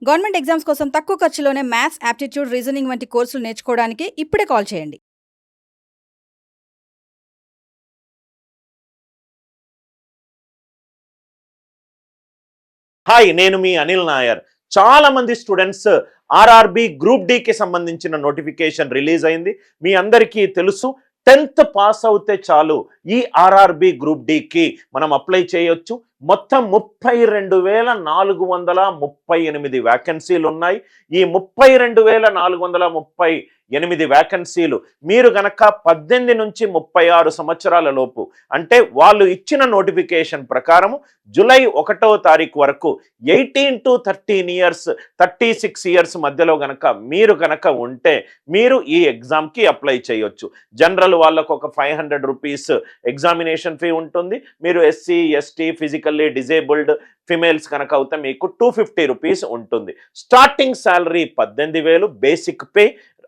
Government exams కోసం తక్కువ ఖర్చులోనే maths, aptitude, reasoning వంటి కోర్సులు నేర్చుకోవడానికి ఇప్పుడే కాల్ చేయండి. హాయ్, నేను మీ అనిల్ నాయర్. చాలా మంది స్టూడెంట్స్ ఆర్ఆర్బి గ్రూప్ డి కి సంబంధించిన నోటిఫికేషన్ రిలీజ్ అయింది. మీ అందరికీ తెలుసు, 10th పాస్ అవుతే చాలు ఈ ఆర్ఆర్బి గ్రూప్ డి కి మనం అప్లై చేయొచ్చు. మొత్తం 32,438 వ్యాకెన్సీలు ఉన్నాయి. ఈ 32,438 వ్యాకెన్సీలు మీరు గనక 18 నుంచి 36 సంవత్సరాల లోపు, అంటే వాళ్ళు ఇచ్చిన నోటిఫికేషన్ ప్రకారం జూలై 1వ తారీఖు వరకు 18 to 13 ఇయర్స్ 36 ఇయర్స్ మధ్యలో గనక మీరు ఉంటే మీరు ఈ ఎగ్జామ్కి అప్లై చేయొచ్చు. జనరల్ వాళ్ళకు ఒక 500 రూపీస్ ఎగ్జామినేషన్ ఫీ ఉంటుంది. మీరు SC, ST, physically disabled females కనుక అవుతే మీకు 250 రూపీస్ ఉంటుంది. స్టార్టింగ్ శాలరీ 18,000 బేసిక్ పే,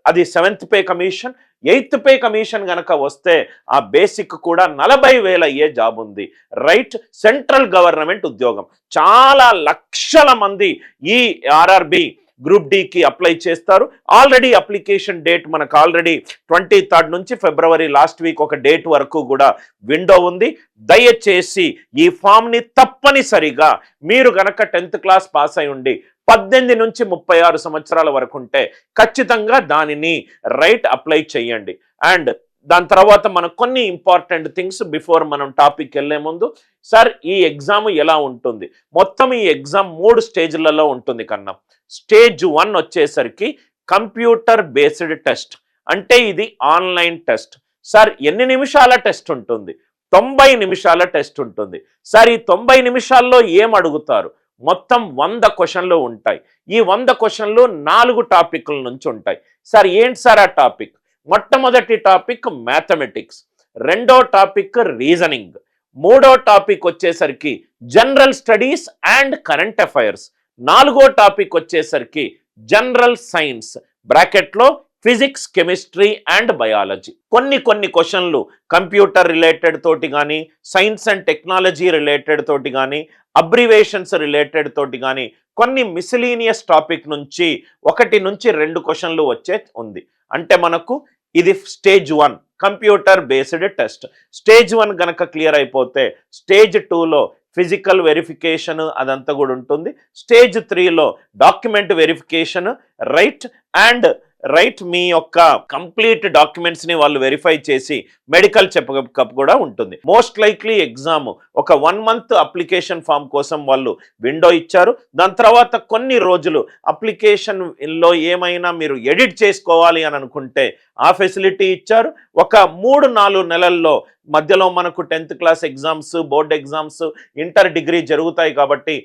అది 7th pay commission. 8th pay commission గనక వస్తే ఆ బేసిక్ కూడా 40,000 అయ్యే జాబ్ ఉంది. రైట్, సెంట్రల్ గవర్నమెంట్ ఉద్యోగం. చాలా లక్షల మంది ఈ ఆర్ఆర్బి గ్రూప్ డికి అప్లై చేస్తారు. ఆల్రెడీ అప్లికేషన్ డేట్ మనకు ఆల్రెడీ 23rd నుంచి ఫిబ్రవరి లాస్ట్ వీక్ ఒక డేట్ వరకు కూడా విండో ఉంది. దయచేసి ఈ ఫామ్ని తప్పనిసరిగా మీరు గనక 10th క్లాస్ పాస్ అయి ఉండి 18 నుంచి 36 సంవత్సరాల వరకు ఉంటే ఖచ్చితంగా దానిని రైట్ అప్లై చేయండి. అండ్ దాని తర్వాత మనకు కొన్ని ఇంపార్టెంట్ థింగ్స్ బిఫోర్ మనం టాపిక్ వెళ్ళే ముందు, సార్ ఈ ఎగ్జామ్ ఎలా ఉంటుంది? మొత్తం ఈ ఎగ్జామ్ 3 స్టేజ్లలో ఉంటుంది కన్నా. స్టేజ్ 1 వచ్చేసరికి కంప్యూటర్ బేస్డ్ టెస్ట్, అంటే ఇది ఆన్లైన్ టెస్ట్. సార్ ఎన్ని నిమిషాల టెస్ట్ ఉంటుంది? 90 నిమిషాల టెస్ట్ ఉంటుంది. సార్ ఈ 90 నిమిషాల్లో ఏం అడుగుతారు? మొత్తం 100 క్వశ్చన్లు ఉంటాయి. ఈ 100 క్వశ్చన్లు 4 టాపిక్ల నుంచి ఉంటాయి. సార్ ఏంటి సార్ ఆ టాపిక్? మొట్టమొదటి టాపిక్ మ్యాథమెటిక్స్, రెండో టాపిక్ రీజనింగ్, మూడో టాపిక్ వచ్చేసరికి general studies and current affairs, నాలుగో టాపిక్ వచ్చేసరికి జనరల్ సైన్స్ బ్రాకెట్లో ఫిజిక్స్, కెమిస్ట్రీ అండ్ బయాలజీ. కొన్ని క్వశ్చన్లు కంప్యూటర్ రిలేటెడ్ తోటి కానీ, సైన్స్ అండ్ టెక్నాలజీ రిలేటెడ్ తోటి కానీ, అబ్రివేషన్స్ రిలేటెడ్ తోటి కానీ, కొన్ని మిసిలీనియస్ టాపిక్ నుంచి 1 నుంచి 2 క్వశ్చన్లు వచ్చే ఉంది. అంటే మనకు ఇది stage 1 computer based test. Stage 1 గనక క్లియర్ అయిపోతే స్టేజ్ 2లో ఫిజికల్ వెరిఫికేషన్ అదంతా కూడా ఉంటుంది. స్టేజ్ 3లో డాక్యుమెంట్ వెరిఫికేషన్, రైట్ మీ యొక్క కంప్లీట్ డాక్యుమెంట్స్ ని వాళ్ళు వెరిఫై చేసి మెడికల్ చెకప్ కూడా ఉంటుంది. మోస్ట్ లైక్లీ ఎగ్జామ్ ఒక 1 month అప్లికేషన్ ఫామ్ కోసం వాళ్ళు విండో ఇచ్చారు. దాని తర్వాత కొన్ని రోజులు అప్లికేషన్ లో ఏమైనా మీరు ఎడిట్ చేసుకోవాలి అని అనుకుంటే ఆ ఫెసిలిటీ ఇచ్చారు. ఒక 3-4 నెలల్లో మధ్యలో మనకు 10th class exams, board exams, inter degree జరుగుతాయి కాబట్టి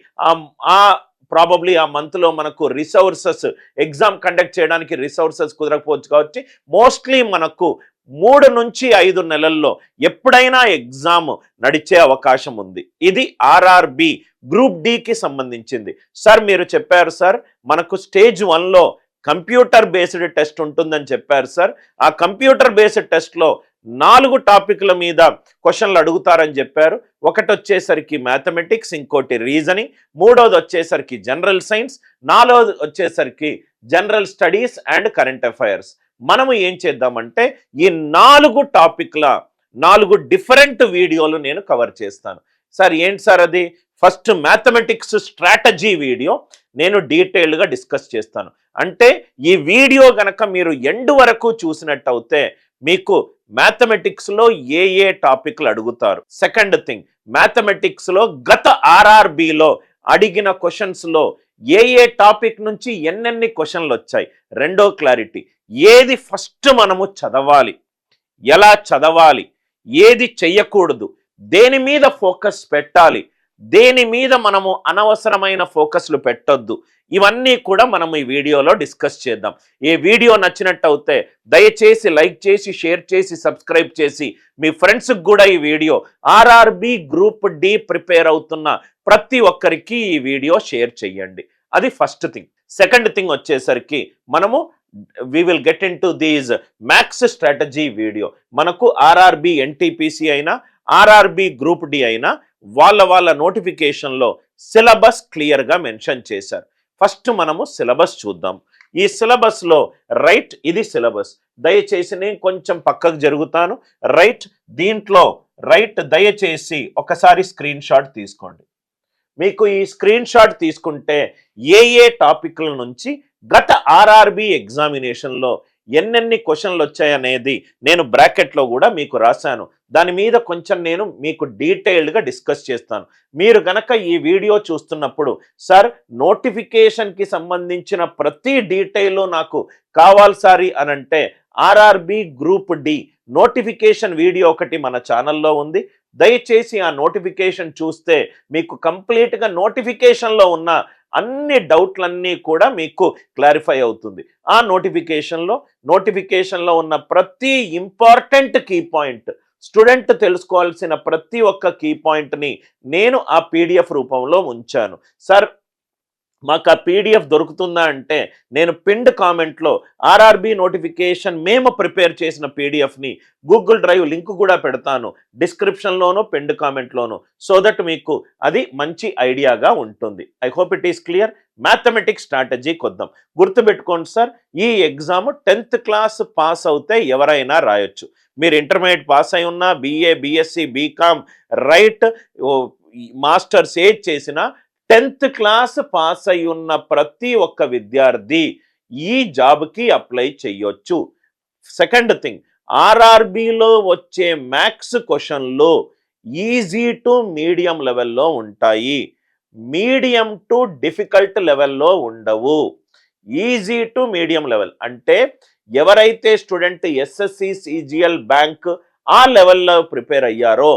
ప్రాబబ్లీ ఆ మంత్లో మనకు రిసోర్సెస్ ఎగ్జామ్ కండక్ట్ చేయడానికి రిసోర్సెస్ కుదరకపోవచ్చు కాబట్టి మోస్ట్లీ మనకు 3 నుంచి 5 నెలల్లో ఎప్పుడైనా ఎగ్జామ్ నడిచే అవకాశం ఉంది. ఇది ఆర్ఆర్బి గ్రూప్ డికి సంబంధించింది. సార్ మీరు చెప్పారు సార్ మనకు స్టేజ్ 1లో కంప్యూటర్ బేస్డ్ టెస్ట్ ఉంటుందని చెప్పారు సార్. ఆ కంప్యూటర్ బేస్డ్ టెస్ట్లో 4 టాపిక్ల మీద క్వశ్చన్లు అడుగుతారని చెప్పారు. ఒకటి వచ్చేసరికి మ్యాథమెటిక్స్, ఇంకోటి రీజనింగ్, మూడోది వచ్చేసరికి జనరల్ సైన్స్, నాలుగోది వచ్చేసరికి general studies and current affairs. మనము ఏం చేద్దామంటే ఈ 4 టాపిక్ల 4 డిఫరెంట్ వీడియోలు నేను కవర్ చేస్తాను. సార్ ఏంటి సార్ అది? ఫస్ట్ మ్యాథమెటిక్స్ స్ట్రాటజీ వీడియో నేను డీటెయిల్డ్గా డిస్కస్ చేస్తాను. అంటే ఈ వీడియో గనక మీరు ఎండ్ వరకు చూసినట్టయితే మీకు మ్యాథమెటిక్స్లో ఏ టాపిక్లు అడుగుతారు. సెకండ్ థింగ్, మ్యాథమెటిక్స్లో గత ఆర్ఆర్బిలో అడిగిన క్వశ్చన్స్లో ఏ టాపిక్ నుంచి ఎన్నెన్ని క్వశ్చన్లు వచ్చాయి. రెండో క్లారిటీ, ఏది ఫస్ట్ మనము చదవాలి, ఎలా చదవాలి, ఏది చెయ్యకూడదు, దేని మీద ఫోకస్ పెట్టాలి, దేని మీద మనము అనవసరమైన ఫోకస్లు పెట్టొద్దు. ఇవన్నీ కూడా మనం ఈ వీడియోలో డిస్కస్ చేద్దాం. ఈ వీడియో నచ్చినట్టయితే దయచేసి లైక్ చేసి, షేర్ చేసి, సబ్స్క్రైబ్ చేసి మీ ఫ్రెండ్స్కి కూడా ఈ video RRB group D prepare అవుతున్న ప్రతి ఒక్కరికి ఈ వీడియో షేర్ చేయండి. అది ఫస్ట్ థింగ్. సెకండ్ థింగ్ వచ్చేసరికి మనము we will get into these max strategy video. మనకు ఆర్ఆర్బి ఎన్టీపీసీ అయినా ఆర్ఆర్బి గ్రూప్ డి అయినా వాళ్ళ నోటిఫికేషన్లో సిలబస్ క్లియర్గా మెన్షన్ చేశారు. ఫస్ట్ మనము సిలబస్ చూద్దాం. ఈ సిలబస్లో రైట్, ఇది సిలబస్. దయచేసి నేను కొంచెం పక్కకు జరుగుతాను. రైట్, దీంట్లో రైట్ దయచేసి ఒకసారి స్క్రీన్ షాట్ తీసుకోండి. మీకు ఈ స్క్రీన్ షాట్ తీసుకుంటే ఏ టాపిక్ల నుంచి గత ఆర్ఆర్బి ఎగ్జామినేషన్లో ఎన్నెన్ని క్వశ్చన్లు వచ్చాయనేది నేను బ్రాకెట్లో కూడా మీకు రాశాను. దాని మీద కొంచెం నేను మీకు డీటెయిల్డ్గా డిస్కస్ చేస్తాను. మీరు గనక ఈ వీడియో చూస్తున్నప్పుడు సార్ నోటిఫికేషన్కి సంబంధించిన ప్రతి డీటెయిల్ నాకు కావాలి సారి అనంటే RRB group D notification video ఒకటి మన ఛానల్లో ఉంది. దయచేసి ఆ నోటిఫికేషన్ చూస్తే మీకు కంప్లీట్గా నోటిఫికేషన్లో ఉన్న అన్ని డౌట్లన్నీ కూడా మీకు క్లారిఫై అవుతుంది. ఆ నోటిఫికేషన్లో ఉన్న ప్రతి ఇంపార్టెంట్ కీ పాయింట్, స్టూడెంట్ తెలుసుకోవాల్సిన ప్రతి ఒక్క కీ పాయింట్ని నేను ఆ పీడిఎఫ్ రూపంలో ఉంచాను. సార్ మాకు ఆ పీడిఎఫ్ దొరుకుతుందా అంటే నేను పిన్డ్ కామెంట్లో ఆర్ఆర్బి నోటిఫికేషన్ మేము ప్రిపేర్ చేసిన పీడిఎఫ్ని గూగుల్ డ్రైవ్ లింక్ కూడా పెడతాను డిస్క్రిప్షన్లోనూ పిన్డ్ కామెంట్లోను, సో దట్ మీకు అది మంచి ఐడియాగా ఉంటుంది. I hope it is clear. Mathematics స్ట్రాటజీకి వద్దాం. గుర్తుపెట్టుకోండి సార్, ఈ ఎగ్జామ్ 10th క్లాస్ పాస్ అవుతే ఎవరైనా రాయొచ్చు. మీరు ఇంటర్మీడియట్ పాస్ అయి ఉన్నా, BA BSc BCom right masters age చేసిన 10th క్లాస్ పాస్ అయి ఉన్న ప్రతి ఒక్క విద్యార్థి ఈ జాబ్కి అప్లై చేయొచ్చు. సెకండ్ థింగ్, ఆర్ఆర్బిలో వచ్చే మ్యాథ్స్ క్వశ్చన్లు ఈజీ టు మీడియం లెవెల్లో ఉంటాయి, మీడియం టు డిఫికల్ట్ లెవెల్లో ఉండవు. ఈజీ టు మీడియం లెవెల్ అంటే ఎవరైతే స్టూడెంట్ SSC CGL బ్యాంక్ ఆ లెవెల్లో ప్రిపేర్ అయ్యారో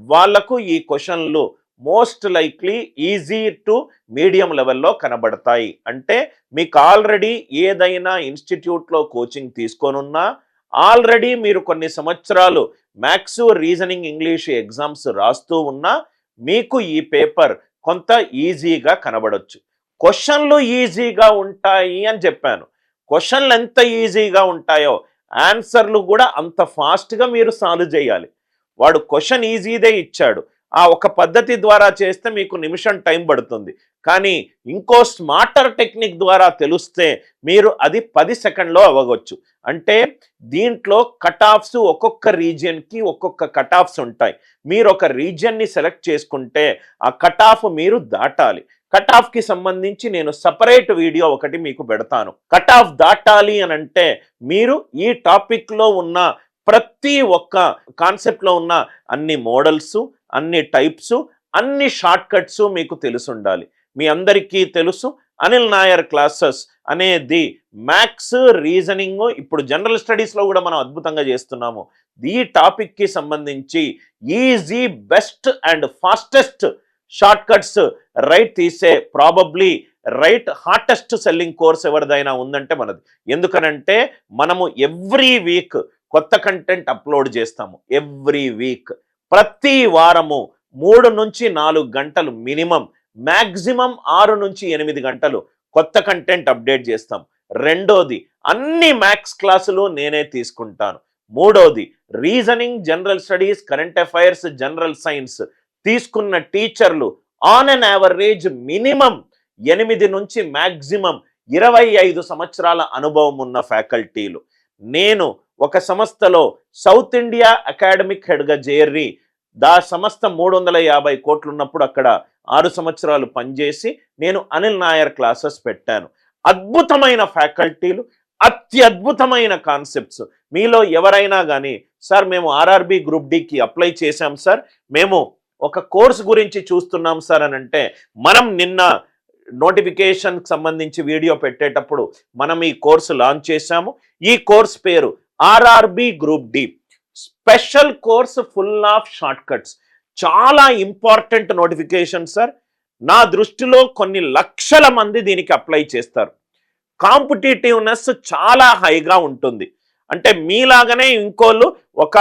వాళ్లకు ఈ క్వశ్చన్లు most likely easy to medium లెవెల్లో కనబడతాయి. అంటే మీకు ఆల్రెడీ ఏదైనా ఇన్స్టిట్యూట్లో కోచింగ్ తీసుకోనున్నా, ఆల్రెడీ మీరు కొన్ని సంవత్సరాలు మ్యాథ్స్, రీజనింగ్, ఇంగ్లీష్ ఎగ్జామ్స్ రాస్తూ ఉన్నా మీకు ఈ పేపర్ కొంత ఈజీగా కనబడొచ్చు. క్వశ్చన్లు ఈజీగా ఉంటాయి అని చెప్పాను. క్వశ్చన్లు ఎంత ఈజీగా ఉంటాయో ఆన్సర్లు కూడా అంత ఫాస్ట్గా మీరు సాల్వ్ చేయాలి. వాడు క్వశ్చన్ ఈజీదే ఇచ్చాడు, ఆ ఒక పద్ధతి ద్వారా చేస్తే మీకు నిమిషం టైం పడుతుంది. కానీ ఇంకో స్మార్టర్ టెక్నిక్ ద్వారా తెలిస్తే మీరు అది 10 సెకండ్లో అవ్వవచ్చు. అంటే దీంట్లో కట్ ఆఫ్స్ ఒక్కొక్క రీజియన్కి ఒక్కొక్క కట్ ఆఫ్స్ ఉంటాయి. మీరు ఒక రీజియన్ని సెలెక్ట్ చేసుకుంటే ఆ కట్ ఆఫ్ మీరు దాటాలి. కట్ ఆఫ్కి సంబంధించి నేను సపరేట్ వీడియో ఒకటి మీకు పెడతాను. కట్ ఆఫ్ దాటాలి అని అంటే మీరు ఈ టాపిక్లో ఉన్న ప్రతి ఒక్క కాన్సెప్ట్లో ఉన్న అన్ని మోడల్స్, అన్ని టైప్స్, అన్ని షార్ట్ కట్స్ మీకు తెలుసుండాలి. మీ అందరికీ తెలుసు అనిల్ నాయర్ క్లాసెస్ అనేది మ్యాథ్స్, రీజనింగ్, ఇప్పుడు జనరల్ స్టడీస్లో కూడా మనం అద్భుతంగా చేస్తున్నాము. ఈ టాపిక్కి సంబంధించి easy, best and fastest short cuts right తీసే probably right hottest selling course ఎవరిదైనా ఉందంటే మనది. ఎందుకనంటే మనము ఎవ్రీ వీక్ కొత్త కంటెంట్ అప్లోడ్ చేస్తాము. ఎవ్రీ వీక్ ప్రతి వారము 3 నుంచి 4 గంటలు మినిమం, మ్యాక్సిమం 6 నుంచి 8 గంటలు కొత్త కంటెంట్ అప్డేట్ చేస్తాం. రెండోది, అన్ని మ్యాథ్స్ క్లాసులు నేనే తీసుకుంటాను. మూడోది, reasoning, general studies, current affairs, general science తీసుకున్న టీచర్లు ఆన్ అన్ యావరేజ్ మినిమం 8 నుంచి మ్యాక్సిమం 25 సంవత్సరాల అనుభవం ఉన్న ఫ్యాకల్టీలు. నేను ఒక సంస్థలో సౌత్ ఇండియా అకాడమిక్ హెడ్గా చేరి సంస్థ 350 కోట్లు ఉన్నప్పుడు అక్కడ 6 సంవత్సరాలు పనిచేసి నేను అనిల్ నాయర్ క్లాసెస్ పెట్టాను. అద్భుతమైన ఫ్యాకల్టీలు, అత్యద్భుతమైన కాన్సెప్ట్స్. మీలో ఎవరైనా కానీ సార్ మేము ఆర్ఆర్బి గ్రూప్ డికి అప్లై చేశాం సార్, మేము ఒక కోర్స్ గురించి చూస్తున్నాం సార్ అని అంటే, మనం నిన్న నోటిఫికేషన్కి సంబంధించి వీడియో పెట్టేటప్పుడు మనం ఈ కోర్సు లాంచ్ చేశాము. ఈ కోర్స్ పేరు RRB group D special course full of short cuts. చాలా ఇంపార్టెంట్ నోటిఫికేషన్ సార్. నా దృష్టిలో కొన్ని లక్షల మంది దీనికి అప్లై చేస్తారు. కాంపిటేటివ్నెస్ చాలా హైగా ఉంటుంది. అంటే మీలాగానే ఇంకోళ్ళు ఒక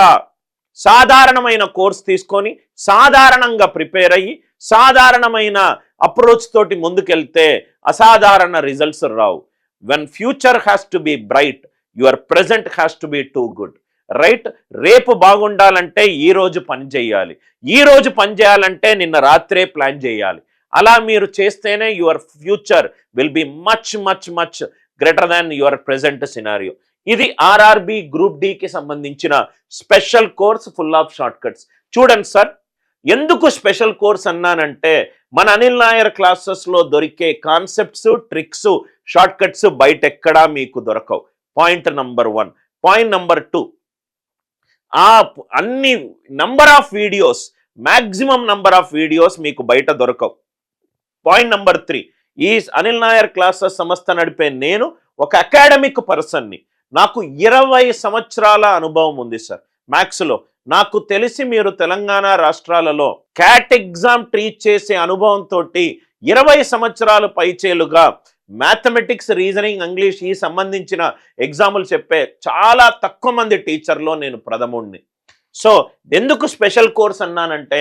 సాధారణమైన కోర్స్ తీసుకొని సాధారణంగా ప్రిపేర్ అయ్యి సాధారణమైన అప్రోచ్ తోటి ముందుకెళ్తే అసాధారణ results Rao. When future has to be bright, your present has to be too good. Right? రేపు బాగుండాలంటే ఈ రోజు పని చేయాలి, ఈ రోజు పని చేయాలంటే నిన్న రాత్రే ప్లాన్ చేయాలి. అలా మీరు చేస్తేనే your future will be much much much greater than your present scenario. ఇది ఆర్ఆర్బి గ్రూప్ డికి సంబంధించిన special course full of short cuts. చూడండి సార్, ఎందుకు స్పెషల్ కోర్స్ అన్నానంటే మన అనిల్ నాయర్ క్లాసెస్లో దొరికే కాన్సెప్ట్స్, ట్రిక్స్, షార్ట్ కట్స్ బయట ఎక్కడా మీకు దొరకవు. Point number 1. పాయింట్ నంబర్ 2, ఆ అన్ని number of videos, maximum number of videos మీకు బయట దొరకవు. పాయింట్ నంబర్ 3, ఈ అనిల్ నాయర్ క్లాసెస్ సంస్థ నడిపే నేను ఒక అకాడమిక్ పర్సన్ని. నాకు 20 సంవత్సరాల అనుభవం ఉంది సార్ మ్యాథ్స్లో. నాకు తెలిసి మీరు తెలంగాణ రాష్ట్రాలలో క్యాట్ ఎగ్జామ్ ట్రీట్ చేసే అనుభవంతో 20 సంవత్సరాలు పైచేలుగా మ్యాథమెటిక్స్, రీజనింగ్, ఇంగ్లీష్ ఈ సంబంధించిన ఎగ్జాములు చెప్పే చాలా తక్కువ మంది టీచర్లో నేను ప్రథముడిని. సో ఎందుకు స్పెషల్ కోర్స్ అన్నానంటే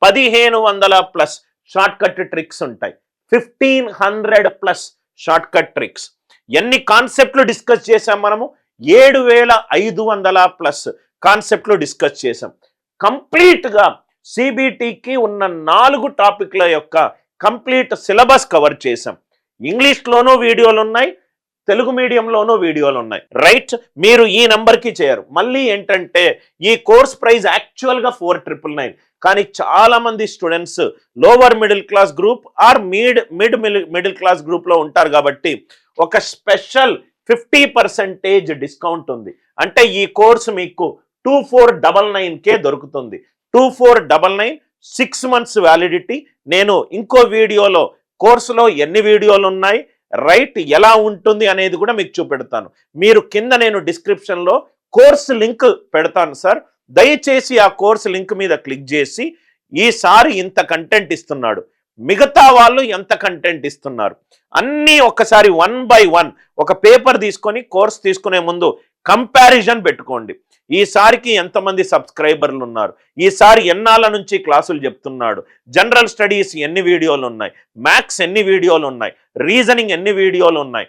1500+ షార్ట్ కట్ ట్రిక్స్ ఉంటాయి, 1500+ షార్ట్ కట్ ట్రిక్స్. ఎన్ని కాన్సెప్ట్లు డిస్కస్ చేసాం మనము? 7500+ కాన్సెప్ట్లు డిస్కస్ చేసాం. కంప్లీట్గా సిబిటికి ఉన్న 4 టాపిక్ల యొక్క కంప్లీట్ సిలబస్ కవర్ చేసాం. ఇంగ్లీష్లోనూ వీడియోలు ఉన్నాయి, తెలుగు మీడియంలోనూ వీడియోలు ఉన్నాయి. రైట్, మీరు ఈ నంబర్కి చేయరు. మళ్ళీ ఏంటంటే ఈ కోర్స్ ప్రైస్ యాక్చువల్గా 4999, కానీ చాలా మంది students lower middle class group or middle class గ్రూప్లో ఉంటారు కాబట్టి ఒక స్పెషల్ 50% డిస్కౌంట్ ఉంది. అంటే ఈ కోర్సు మీకు 2499కే దొరుకుతుంది. 2499, 6 months వ్యాలిడిటీ. నేను ఇంకో వీడియోలో కోర్సులో ఎన్ని వీడియోలు ఉన్నాయి, రైట్, ఎలా ఉంటుంది అనేది కూడా మీకు చూపెడతాను. మీరు కింద నేను డిస్క్రిప్షన్లో కోర్సు లింక్ పెడతాను సార్. దయచేసి ఆ కోర్సు లింక్ మీద క్లిక్ చేసి ఈసారి ఇంత కంటెంట్ ఇస్తున్నాడు, మిగతా వాళ్ళు ఎంత కంటెంట్ ఇస్తున్నారు అన్నీ ఒక్కసారి 1 by 1 ఒక పేపర్ తీసుకొని కోర్స్ తీసుకునే ముందు కంపారిజన్ పెట్టుకోండి. ఈసారికి ఎంతమంది సబ్స్క్రైబర్లు ఉన్నారు, ఈసారి ఎన్నాళ్ళ నుంచి క్లాసులు చెప్తున్నాడు, జనరల్ స్టడీస్ ఎన్ని వీడియోలు ఉన్నాయి, మ్యాథ్స్ ఎన్ని వీడియోలు ఉన్నాయి, రీజనింగ్ ఎన్ని వీడియోలు ఉన్నాయి,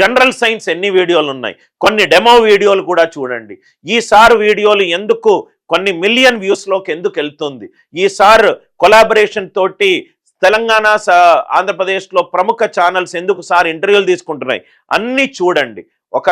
జనరల్ సైన్స్ ఎన్ని వీడియోలు ఉన్నాయి, కొన్ని డెమో వీడియోలు కూడా చూడండి. ఈసారి వీడియోలు ఎందుకు కొన్ని మిలియన్ వ్యూస్లోకి ఎందుకు వెళ్తుంది, ఈసారి కొలాబరేషన్ తోటి తెలంగాణ ఆంధ్రప్రదేశ్లో ప్రముఖ ఛానల్స్ ఎందుకు సార్ ఇంటర్వ్యూలు తీసుకుంటున్నాయి, అన్నీ చూడండి. ఒక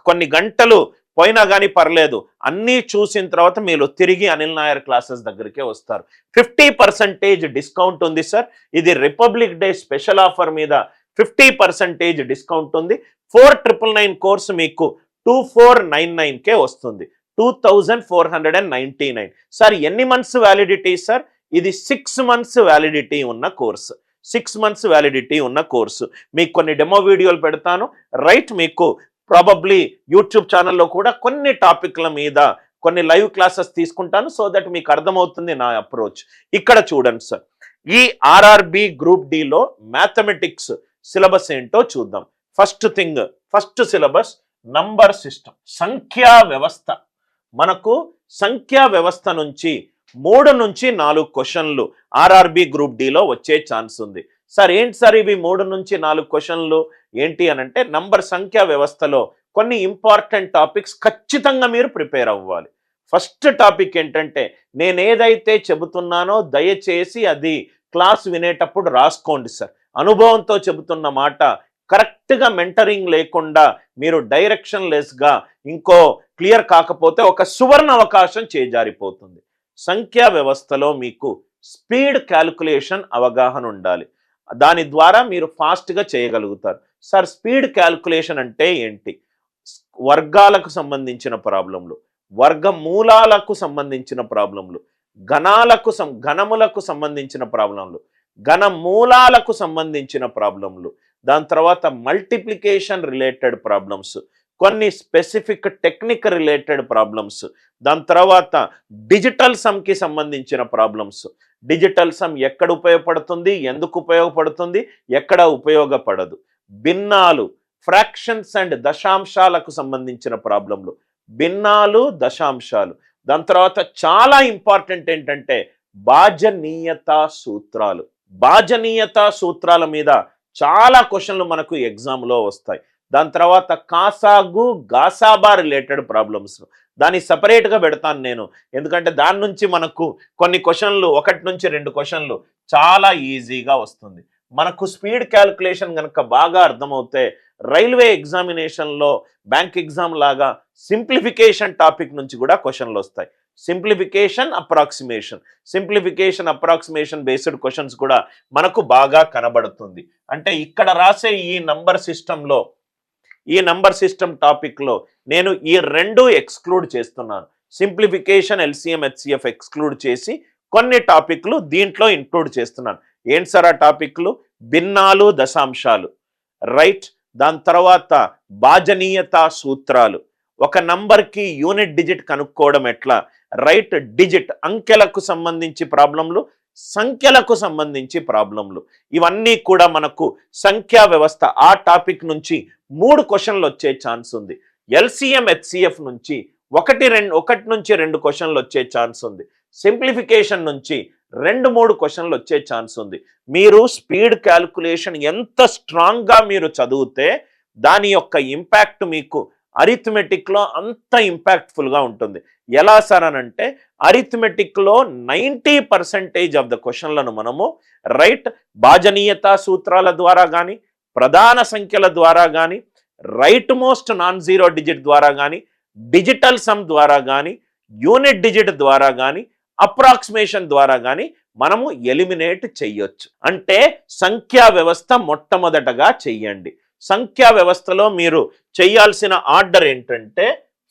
కొన్ని గంటలు పోయినా కానీ పర్లేదు, అన్నీ చూసిన తర్వాత మీరు తిరిగి అనిల్ నాయర్ క్లాసెస్ దగ్గరికే వస్తారు. 50% డిస్కౌంట్ ఉంది సార్. ఇది రిపబ్లిక్ డే స్పెషల్ ఆఫర్ మీద 50% డిస్కౌంట్ ఉంది. 4999 కోర్సు మీకు 2499కే వస్తుంది, 2499. సార్ ఎన్ని మంత్స్ వ్యాలిడిటీ సార్? ఇది 6 months వ్యాలిడిటీ ఉన్న కోర్సు. 6 months వ్యాలిడిటీ ఉన్న కోర్సు. మీకు కొన్ని డెమో వీడియోలు పెడతాను, రైట్. మీకు ప్రాబబ్లీ యూట్యూబ్ ఛానల్లో కూడా కొన్ని టాపిక్ల మీద కొన్ని లైవ్ క్లాసెస్ తీసుకుంటాను, సో దట్ మీకు అర్థమవుతుంది నా అప్రోచ్. ఇక్కడ చూడండి సార్, ఈ ఆర్ఆర్బి గ్రూప్ డిలో మ్యాథమెటిక్స్ సిలబస్ ఏంటో చూద్దాం. ఫస్ట్ సిలబస్ నంబర్ సిస్టమ్, సంఖ్యా వ్యవస్థ. మనకు సంఖ్యా వ్యవస్థ నుంచి 3 నుంచి 4 క్వశ్చన్లు ఆర్ఆర్బి గ్రూప్ డిలో వచ్చే ఛాన్స్ ఉంది. సార్ ఏంటి సార్ ఇవి 3 నుంచి 4 క్వశ్చన్లు ఏంటి అని అంటే, సంఖ్యా వ్యవస్థలో కొన్ని ఇంపార్టెంట్ టాపిక్స్ ఖచ్చితంగా మీరు ప్రిపేర్ అవ్వాలి. ఫస్ట్ టాపిక్ ఏంటంటే, నేను ఏదైతే చెబుతున్నానో దయచేసి అది క్లాస్ వినేటప్పుడు రాసుకోండి సార్. అనుభవంతో చెబుతున్న మాట, కరెక్ట్గా మెంటరింగ్ లేకుండా మీరు డైరెక్షన్ లెస్గా ఇంకో క్లియర్ కాకపోతే ఒక సువర్ణ అవకాశం చేజారిపోతుంది. సంఖ్యా వ్యవస్థలో మీకు స్పీడ్ క్యాల్కులేషన్ అవగాహన ఉండాలి, దాని ద్వారా మీరు ఫాస్ట్గా చేయగలుగుతారు. సార్ స్పీడ్ క్యాల్కులేషన్ అంటే ఏంటి? వర్గాలకు సంబంధించిన ప్రాబ్లంలు, వర్గమూలాలకు సంబంధించిన ప్రాబ్లంలు, ఘనములకు సంబంధించిన ప్రాబ్లంలు, ఘనమూలాలకు సంబంధించిన ప్రాబ్లంలు, దాని తర్వాత మల్టిప్లికేషన్ రిలేటెడ్ ప్రాబ్లమ్స్, కొన్ని స్పెసిఫిక్ టెక్నిక్ రిలేటెడ్ ప్రాబ్లమ్స్, దాని తర్వాత డిజిటల్ సమ్కి సంబంధించిన ప్రాబ్లమ్స్. డిజిటల్ సమ్ ఎక్కడ ఉపయోగపడుతుంది, ఎందుకు ఉపయోగపడుతుంది, ఎక్కడ ఉపయోగపడదు. భిన్నాలు, ఫ్రాక్షన్స్ అండ్ దశాంశాలకు సంబంధించిన ప్రాబ్లంలు, భిన్నాలు, దశాంశాలు. దాని తర్వాత చాలా ఇంపార్టెంట్ ఏంటంటే భాజనీయతా సూత్రాలు. భాజనీయతా సూత్రాల మీద చాలా క్వశ్చన్లు మనకు ఎగ్జామ్లో వస్తాయి. దాని తర్వాత కాసాగు గాసాబా రిలేటెడ్ ప్రాబ్లమ్స్ దాన్ని సపరేట్గా పెడతాను నేను, ఎందుకంటే దాని నుంచి మనకు కొన్ని క్వశ్చన్లు 1 నుంచి 2 క్వశ్చన్లు చాలా ఈజీగా వస్తుంది. మనకు స్పీడ్ క్యాల్కులేషన్ కనుక బాగా అర్థమవుతే రైల్వే ఎగ్జామినేషన్లో బ్యాంక్ ఎగ్జామ్ లాగా సింప్లిఫికేషన్ టాపిక్ నుంచి కూడా క్వశ్చన్లు వస్తాయి. సింప్లిఫికేషన్ అప్రాక్సిమేషన్ బేస్డ్ క్వశ్చన్స్ కూడా మనకు బాగా కనబడుతుంది. అంటే ఇక్కడ రాసే ఈ నంబర్ సిస్టమ్ టాపిక్లో నేను ఈ 2 ఎక్స్క్లూడ్ చేస్తున్నాను. సింప్లిఫికేషన్ LCM HCF ఎక్స్క్లూడ్ చేసి కొన్ని టాపిక్లు దీంట్లో ఇంక్లూడ్ చేస్తున్నాను. ఏంటి సార్ ఆ టాపిక్లు? భిన్నాలు, దశాంశాలు, రైట్. దాని తర్వాత భాజనీయత సూత్రాలు, ఒక నంబర్కి యూనిట్ డిజిట్ కనుక్కోవడం ఎట్లా, రైట్. డిజిట్ అంకెలకు సంబంధించి ప్రాబ్లంలు, సంఖ్యలకు సంబంధించి ప్రాబ్లంలు, ఇవన్నీ కూడా మనకు సంఖ్యా వ్యవస్థ ఆ టాపిక్ నుంచి 3 క్వశ్చన్లు వచ్చే ఛాన్స్ ఉంది. LCM HCF నుంచి 1 నుంచి 2 క్వశ్చన్లు వచ్చే ఛాన్స్ ఉంది. సింప్లిఫికేషన్ నుంచి 2-3 క్వశ్చన్లు వచ్చే ఛాన్స్ ఉంది. మీరు స్పీడ్ క్యాల్కులేషన్ ఎంత స్ట్రాంగ్గా మీరు చదివితే దాని యొక్క ఇంపాక్ట్ మీకు అరిథమెటిక్లో అంత ఇంపాక్ట్ఫుల్గా ఉంటుంది. ఎలా సార్ అని అంటే అరిథమెటిక్లో 90% ఆఫ్ ద క్వశ్చన్లను మనము రైట్ భాజనీయత సూత్రాల ద్వారా కానీ, ప్రధాన సంఖ్యల ద్వారా కానీ, right most non zero digit ద్వారా కానీ, డిజిటల్ సమ్ ద్వారా కానీ, యూనిట్ డిజిట్ ద్వారా కానీ, అప్రాక్సిమేషన్ ద్వారా కానీ మనము ఎలిమినేట్ చెయ్యొచ్చు. అంటే సంఖ్యా వ్యవస్థ మొట్టమొదటగా చెయ్యండి. సంఖ్యా వ్యవస్థలో మీరు చేయాల్సిన ఆర్డర్ ఏంటంటే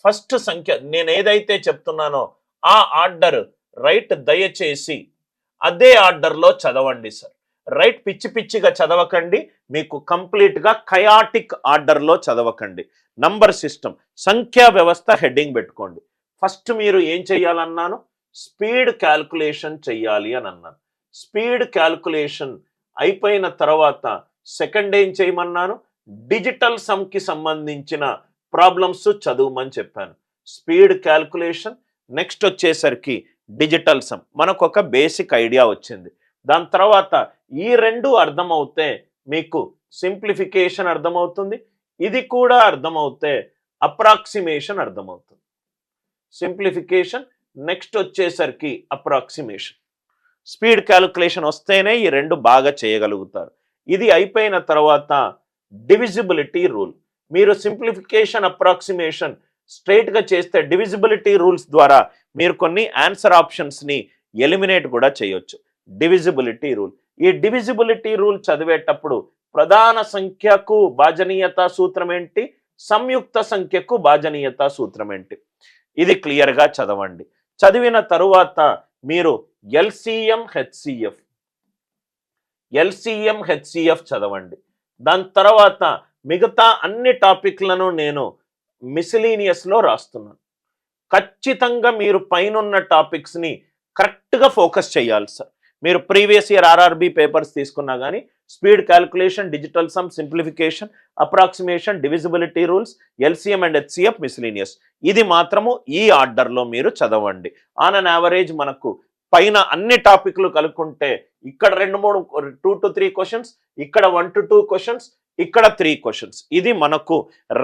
ఫస్ట్ సంఖ్య, నేను ఏదైతే చెప్తున్నానో ఆ ఆర్డర్ రైట్ దయచేసి అదే ఆర్డర్లో చదవండి సార్. రైట్ పిచ్చిగా చదవకండి, మీకు కంప్లీట్గా కయాటిక్ ఆర్డర్లో చదవకండి. నంబర్ సిస్టమ్ సంఖ్యా వ్యవస్థ హెడ్డింగ్ పెట్టుకోండి. ఫస్ట్ మీరు ఏం చెయ్యాలన్నాను? స్పీడ్ క్యాల్కులేషన్ చెయ్యాలి అని అన్నాను. స్పీడ్ క్యాల్కులేషన్ అయిపోయిన తర్వాత సెకండ్ ఏం చేయమన్నాను? డిజిటల్ సమ్కి సంబంధించిన ప్రాబ్లమ్స్ చదువుమని చెప్పాను. స్పీడ్ క్యాల్కులేషన్ నెక్స్ట్ వచ్చేసరికి డిజిటల్ సమ్, మనకు ఒక బేసిక్ ఐడియా వచ్చింది. దాని తర్వాత ఈ 2 అర్థమవుతే మీకు సింప్లిఫికేషన్ అర్థమవుతుంది, ఇది కూడా అర్థమవుతే అప్రాక్సిమేషన్ అర్థమవుతుంది. సింప్లిఫికేషన్ నెక్స్ట్ వచ్చేసరికి అప్రాక్సిమేషన్. స్పీడ్ క్యాల్కులేషన్ వస్తేనే ఈ 2 బాగా చేయగలుగుతారు. ఇది అయిపోయిన తర్వాత డివిజిబిలిటీ రూల్. మీరు సింప్లిఫికేషన్ అప్రాక్సిమేషన్ స్ట్రైట్గా చేస్తే డివిజిబిలిటీ రూల్స్ ద్వారా మీరు కొన్ని ఆన్సర్ ఆప్షన్స్ని ఎలిమినేట్ కూడా చేయొచ్చు. డివిజిబిలిటీ రూల్, ఈ డివిజిబిలిటీ రూల్ చదివేటప్పుడు ప్రధాన సంఖ్యకు భాజనీయత సూత్రం ఏంటి, సంయుక్త సంఖ్యకు భాజనీయత సూత్రం ఏంటి, ఇది క్లియర్గా చదవండి. చదివిన తరువాత మీరు LCM HCF చదవండి. దాని తర్వాత మిగతా అన్ని టాపిక్లను నేను మిసిలీనియస్లో రాస్తున్నాను. ఖచ్చితంగా మీరు పైనున్న టాపిక్స్ని కరెక్ట్గా ఫోకస్ చేయాలి సార్. మీరు ప్రీవియస్ ఇయర్ RRB పేపర్స్ తీసుకున్నా కానీ speed calculation, digital sum, simplification, approximation, divisibility rules, LCM and HCF, miscellaneous, ఇది మాత్రము ఈ ఆర్డర్లో మీరు చదవండి. ఆన్ అన్ యావరేజ్ మనకు పైన అన్ని టాపిక్లు కలుపుకుంటే ఇక్కడ 2 to 3 క్వశ్చన్స్, ఇక్కడ 1 to 2 క్వశ్చన్స్, ఇక్కడ 3 క్వశ్చన్స్. ఇది మనకు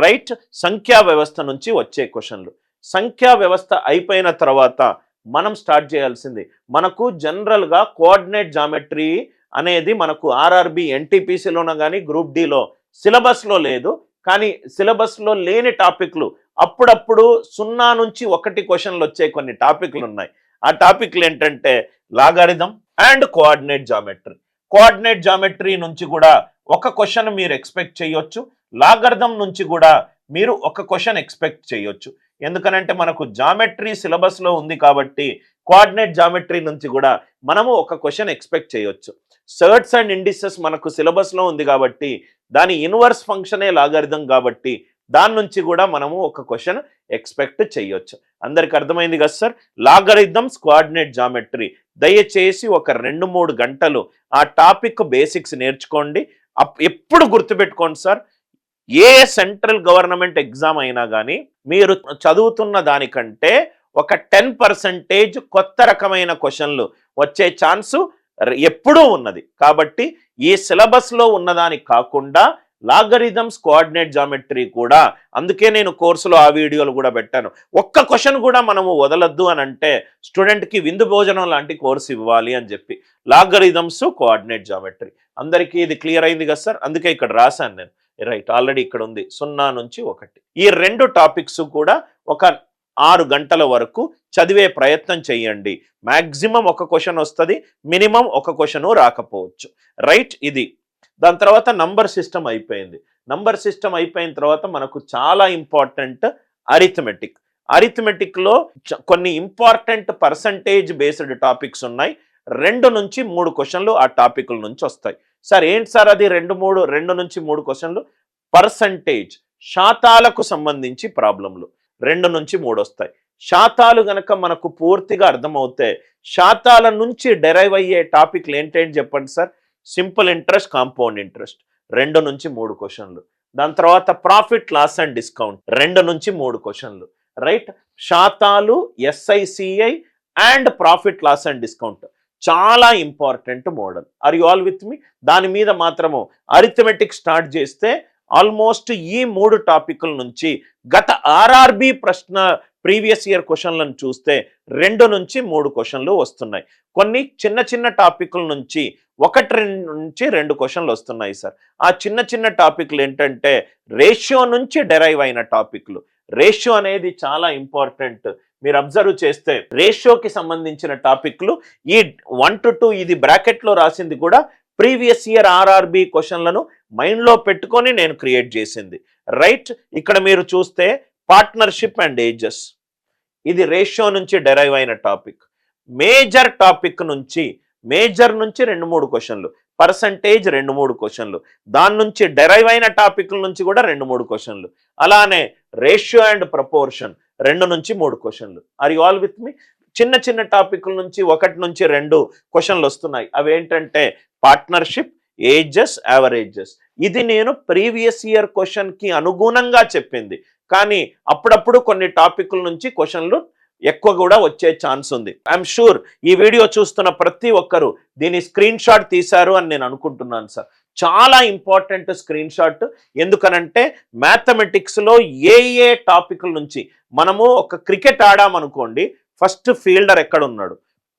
రైట్ సంఖ్యా వ్యవస్థ నుంచి వచ్చే క్వశ్చన్లు. సంఖ్యా వ్యవస్థ అయిపోయిన తర్వాత మనం స్టార్ట్ చేయాల్సింది, మనకు జనరల్గా కోఆర్డినేట్ జామెట్రీ అనేది మనకు RRB NTPCలోన కానీ గ్రూప్ Dలో సిలబస్లో లేదు. కానీ సిలబస్లో లేని టాపిక్లు అప్పుడప్పుడు 0 నుంచి 1 క్వశ్చన్లు వచ్చే కొన్ని టాపిక్లు ఉన్నాయి. ఆ టాపిక్లు ఏంటంటే logarithm and coordinate geometry. Coordinate geometry నుంచి కూడా ఒక క్వశ్చన్ మీరు ఎక్స్పెక్ట్ చేయొచ్చు, లాగారిథం నుంచి కూడా మీరు ఒక క్వశ్చన్ ఎక్స్పెక్ట్ చేయొచ్చు. ఎందుకనంటే మనకు జామెట్రీ సిలబస్లో ఉంది కాబట్టి కోఆర్డినేట్ జామెట్రీ నుంచి కూడా మనము ఒక క్వశ్చన్ ఎక్స్పెక్ట్ చేయొచ్చు. సర్ట్స్ అండ్ ఇండిసెస్ మనకు సిలబస్లో ఉంది కాబట్టి దాని ఇన్వర్స్ ఫంక్షనే లాగారిథం కాబట్టి దాని నుంచి కూడా మనము ఒక క్వశ్చన్ ఎక్స్పెక్ట్ చేయొచ్చు. అందరికి అర్థమైంది కదా సార్? లాగరిథమ్స్, కోఆర్డినేట్ జామెట్రీ, దయచేసి ఒక 2-3 గంటలు ఆ టాపిక్ బేసిక్స్ నేర్చుకోండి. ఎప్పుడు గుర్తుపెట్టుకోండి సార్, ఏ సెంట్రల్ గవర్నమెంట్ ఎగ్జామ్ అయినా కానీ మీరు చదువుతున్న దానికంటే ఒక 10% కొత్త రకమైన క్వశ్చన్లు వచ్చే ఛాన్సు ఎప్పుడూ ఉన్నది. కాబట్టి ఈ సిలబస్లో ఉన్నదానికి కాకుండా లాగరిథమ్స్ కోఆర్డినేట్ జామెట్రీ కూడా, అందుకే నేను కోర్సులో ఆ వీడియోలు కూడా పెట్టాను. ఒక్క క్వశ్చన్ కూడా మనము వదలొద్దు అని అంటే స్టూడెంట్కి విందు భోజనం లాంటి కోర్సు ఇవ్వాలి అని చెప్పి. లాగరిథమ్స్ కోఆర్డినేట్ జామెట్రీ అందరికీ ఇది క్లియర్ అయింది కదా సార్? అందుకే ఇక్కడ రాశాను నేను. రైట్, ఆల్రెడీ ఇక్కడ ఉంది 0 నుంచి 1. ఈ 2 టాపిక్స్ కూడా ఒక 6 గంటల వరకు చదివే ప్రయత్నం చేయండి. మ్యాక్సిమం ఒక క్వశ్చన్ వస్తుంది, మినిమం ఒక క్వశ్చన్ రాకపోవచ్చు. రైట్, ఇది. దాని తర్వాత నంబర్ సిస్టమ్ అయిపోయింది. నంబర్ సిస్టమ్ అయిపోయిన తర్వాత మనకు చాలా ఇంపార్టెంట్ అరిథమెటిక్. అరిథమెటిక్లో కొన్ని ఇంపార్టెంట్ పర్సంటేజ్ బేస్డ్ టాపిక్స్ ఉన్నాయి. 2 నుంచి 3 క్వశ్చన్లు ఆ టాపిక్ల నుంచి వస్తాయి. సార్ ఏంటి సార్ అది 2 నుంచి 3 క్వశ్చన్లు? పర్సంటేజ్, శాతాలకు సంబంధించి ప్రాబ్లంలు 2 నుంచి 3 వస్తాయి. శాతాలు గనక మనకు పూర్తిగా అర్థమవుతే శాతాల నుంచి డెరైవ్ అయ్యే టాపిక్లు ఏంటంటే చెప్పండి sir? Simple interest, compound interest 2 నుంచి 3 క్వశ్చన్లు. దాని తర్వాత ప్రాఫిట్ లాస్ అండ్ డిస్కౌంట్ 2 నుంచి 3 క్వశ్చన్లు. రైట్, శాతాలు, SICI and profit loss and discount చాలా important model. Are you all with me? దాని మీద మాత్రము అరిథమెటిక్ స్టార్ట్ చేస్తే ఆల్మోస్ట్ ఈ 3 టాపిక్ల నుంచి గత RRB ప్రశ్న ప్రీవియస్ ఇయర్ క్వశ్చన్లను చూస్తే 2 నుంచి 3 క్వశ్చన్లు వస్తున్నాయి. కొన్ని చిన్న చిన్న టాపిక్ల నుంచి 1 నుంచి 2 క్వశ్చన్లు వస్తున్నాయి సార్. ఆ చిన్న చిన్న టాపిక్లు ఏంటంటే రేషియో నుంచి డెరైవ్ అయిన టాపిక్లు. రేషియో అనేది చాలా ఇంపార్టెంట్. మీరు అబ్జర్వ్ చేస్తే రేషియోకి సంబంధించిన టాపిక్లు ఈ 1 to 2 ఇది బ్రాకెట్లో రాసింది కూడా ప్రీవియస్ ఇయర్ RRB క్వశ్చన్లను మైండ్లో పెట్టుకొని నేను క్రియేట్ చేసింది. రైట్, ఇక్కడ మీరు చూస్తే పార్ట్నర్షిప్ అండ్ ఏజెస్ ఇది రేషియో నుంచి డెరైవ్ అయిన టాపిక్. మేజర్ టాపిక్ నుంచి, మేజర్ నుంచి 2-3 క్వశ్చన్లు, పర్సంటేజ్ 2-3 క్వశ్చన్లు, దాని నుంచి డెరైవ్ అయిన టాపిక్ల నుంచి కూడా 2-3 క్వశ్చన్లు. అలానే రేషియో అండ్ ప్రపోర్షన్ 2 నుంచి 3 క్వశ్చన్లు. ఆర్ యు ఆల్ విత్ మీ? చిన్న చిన్న టాపిక్ల నుంచి 1 నుంచి 2 క్వశ్చన్లు వస్తున్నాయి. అవి ఏంటంటే పార్ట్నర్షిప్, ఏజెస్, యావరేజెస్. ఇది నేను ప్రీవియస్ ఇయర్ క్వశ్చన్కి అనుగుణంగా చెప్పింది, కానీ అప్పుడప్పుడు కొన్ని టాపిక్ల నుంచి క్వశ్చన్లు ఎక్కువ కూడా వచ్చే ఛాన్స్ ఉంది. ఐఎమ్ షూర్ ఈ వీడియో చూస్తున్న ప్రతి ఒక్కరు దీని స్క్రీన్ షాట్ తీశారు అని నేను అనుకుంటున్నాను సార్. చాలా ఇంపార్టెంట్ స్క్రీన్ షాట్. ఎందుకనంటే మ్యాథమెటిక్స్లో ఏ టాపిక్ల నుంచి మనము ఒక క్రికెట్ ఆడామనుకోండి, ఫస్ట్ ఫీల్డర్ ఎక్కడ ఉన్నాడు,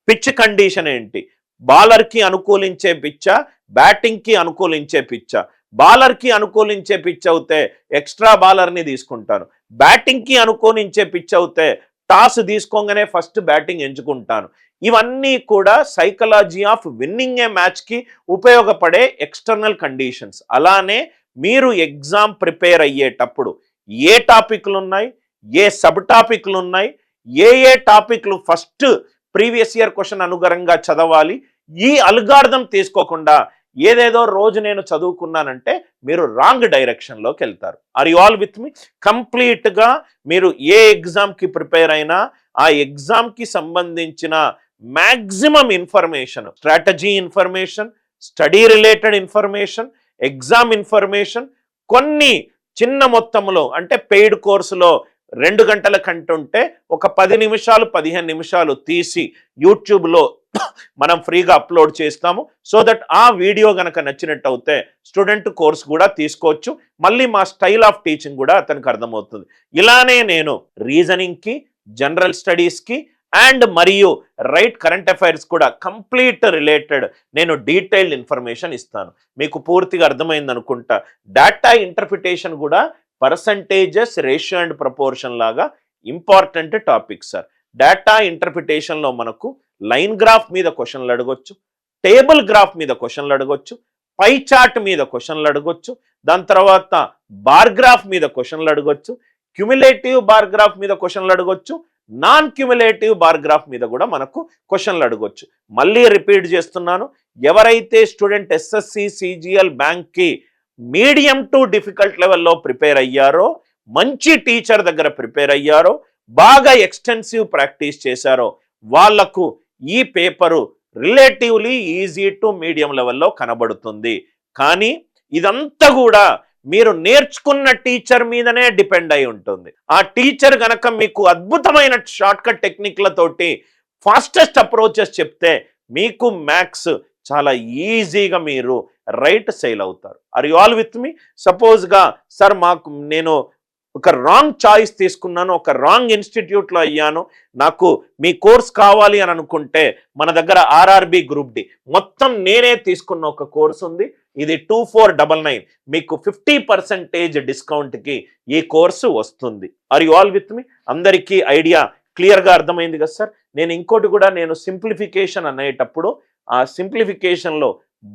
పిచ్ కండిషన్ ఏంటి, బౌలర్కి అనుకూలించే పిచ్చా, బ్యాటింగ్కి అనుకూలించే పిచ్చా. బౌలర్కి అనుకూలించే పిచ్ అవుతే ఎక్స్ట్రా బౌలర్ని తీసుకుంటాను, బ్యాటింగ్కి అనుకూలించే పిచ్ అవుతే టాస్ తీసుకోగానే ఫస్ట్ బ్యాటింగ్ ఎంచుకుంటాను. ఇవన్నీ కూడా సైకాలజీ ఆఫ్ విన్నింగ్ ఏ మ్యాచ్కి ఉపయోగపడే ఎక్స్టర్నల్ కండిషన్స్. అలానే మీరు ఎగ్జామ్ ప్రిపేర్ అయ్యేటప్పుడు ఏ టాపిక్లు ఉన్నాయి, ఏ సబ్ టాపిక్లు ఉన్నాయి, ఏ టాపిక్లు ఫస్ట్ ప్రీవియస్ ఇయర్ క్వశ్చన్ అనుగుణంగా చదవాలి, ఈ అల్గారిథం తీసుకోకుండా ఏదేదో రోజు నేను చదువుకున్నానంటే మీరు రాంగ్ డైరెక్షన్లోకి వెళ్తారు. ఆర్ యు ఆల్ విత్ మీ? కంప్లీట్గా మీరు ఏ ఎగ్జామ్కి ప్రిపేర్ అయినా ఆ ఎగ్జామ్కి సంబంధించిన maximum information, strategy information, study related information, exam information, కొన్ని చిన్న మొత్తంలో అంటే పెయిడ్ కోర్సులో 2 గంటల కంటుంటే ఒక 10 నిమిషాలు 15 నిమిషాలు తీసి యూట్యూబ్లో మనం ఫ్రీగా అప్లోడ్ చేస్తాము. సో దట్ ఆ వీడియో కనుక నచ్చినట్టు అవుతే స్టూడెంట్ కోర్స్ కూడా తీసుకోవచ్చు. మళ్ళీ మా స్టైల్ ఆఫ్ టీచింగ్ కూడా అతనికి అర్థమవుతుంది. ఇలానే నేను రీజనింగ్కి, జనరల్ స్టడీస్కి అండ్ మరియు రైట్ కరెంట్ అఫైర్స్ కూడా కంప్లీట్ రిలేటెడ్ నేను డీటెయిల్డ్ ఇన్ఫర్మేషన్ ఇస్తాను. మీకు పూర్తిగా అర్థమైంది అనుకుంటా. డేటా ఇంటర్ప్రిటేషన్ కూడా పర్సంటేజెస్, రేషియో అండ్ ప్రపోర్షన్ లాగా ఇంపార్టెంట్ టాపిక్ సార్. డేటా ఇంటర్ప్రిటేషన్లో మనకు లైన్ గ్రాఫ్ మీద క్వశ్చన్లు అడగొచ్చు, టేబుల్ గ్రాఫ్ మీద క్వశ్చన్లు అడగొచ్చు, పై చార్ట్ మీద క్వశ్చన్లు అడగొచ్చు, దాని తర్వాత బార్ గ్రాఫ్ మీద క్వశ్చన్లు అడగొచ్చు, క్యుములేటివ్ బార్ గ్రాఫ్ మీద క్వశ్చన్లు అడగొచ్చు, నాన్ క్యుములేటివ్ బార్ గ్రాఫ్ మీద కూడా మనకు క్వశ్చన్లు అడగొచ్చు. మళ్ళీ రిపీట్ చేస్తున్నాను, ఎవరైతే స్టూడెంట్ SSC, CGL, బ్యాంక్కి మీడియం టు డిఫికల్ట్ లెవెల్లో ప్రిపేర్ అయ్యారో, మంచి టీచర్ దగ్గర ప్రిపేర్ అయ్యారో, బాగా ఎక్స్టెన్సివ్ ప్రాక్టీస్ చేశారో వాళ్లకు ఈ paper relatively easy to medium లెవెల్లో కనబడుతుంది. కానీ ఇదంతా కూడా మీరు నేర్చుకున్న టీచర్ మీదనే డిపెండ్ అయి ఉంటుంది. ఆ టీచర్ గనక మీకు అద్భుతమైన షార్ట్ కట్ టెక్నిక్లతోటి ఫాస్టెస్ట్ అప్రోచెస్ చెప్తే మీకు మ్యాథ్స్ చాలా ఈజీగా మీరు రైట్ సేల్ అవుతారు. Are you all with me? సపోజ్గా సార్ నేను ఒక రాంగ్ చాయిస్ తీసుకున్నాను, ఒక రాంగ్ ఇన్స్టిట్యూట్లో అయ్యాను, నాకు మీ కోర్స్ కావాలి అని అనుకుంటే మన దగ్గర ఆర్ఆర్బి గ్రూప్ డి మొత్తం నేనే తీసుకున్న ఒక కోర్స్ ఉంది. ఇది 2499, మీకు 50% డిస్కౌంట్కి ఈ కోర్సు వస్తుంది. ఆర్ యు ఆల్ విత్ మీ? అందరికీ ఐడియా క్లియర్గా అర్థమైంది కదా సార్? నేను ఇంకోటి కూడా, నేను సింప్లిఫికేషన్ అనేటప్పుడు ఆ సింప్లిఫికేషన్లో